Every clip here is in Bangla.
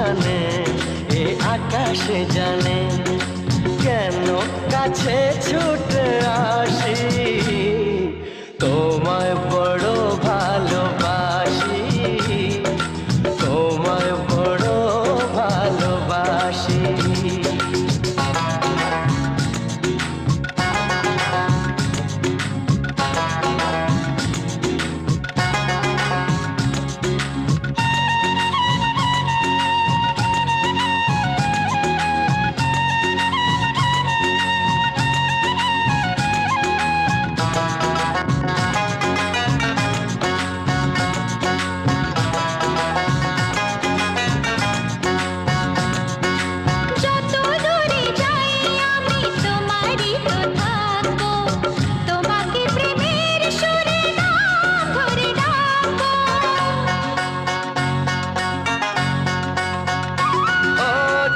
জানে, এ আকাশ জানে, কেন কাছে ছুটে আসি, তোমায় বড় ভালোবাসি, তোমায় বড় ভালোবাসি।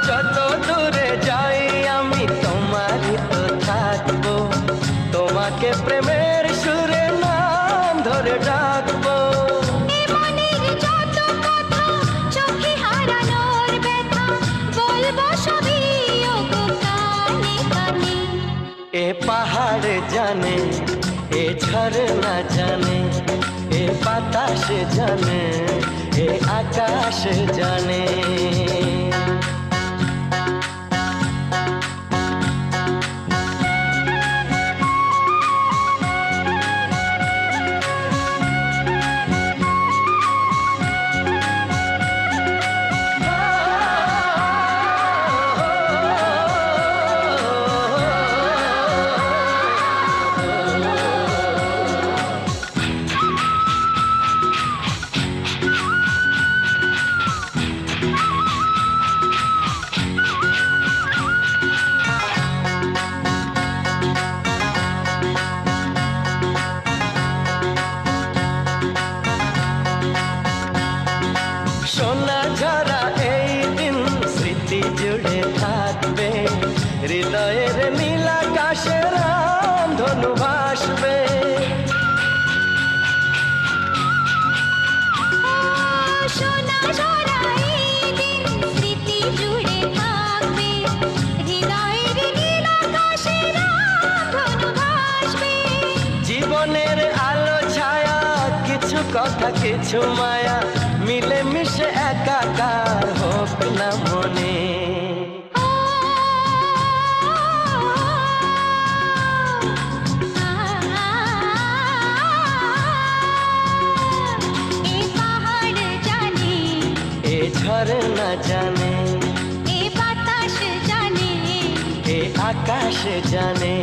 যত দূরে যাই আমি তোমারই তো থাকবো, তোমাকে প্রেমের সুরে নাম ধরে ডাকবো। মনের যত কথা চোখে হারানোর ব্যথা বলবো সবই ওগো কানে কানে। এ পাহাড় জানে, এ ঝরনা জানে, এ বাতাস জানে, এ আকাশ জানে। সোনা ঝরা এই দিন স্মৃতি জুড়ে থাকবে, হৃদয়ের নীলাকাশের ধনু ভাসবে। সোনা ঝরা এই দিন স্মৃতি জুড়ে থাকবে, হৃদয়ের নীলাকাশের ধনু ভাসবে। জীবনের আলো ছায়া, কিছু কথা কিছু মায়া, মিলে মিশে একাকার হোক না মনে। এ পাহাড় জানে, এ ঝরনা জানে, এ বাতাস জানে, এ আকাশ জানে।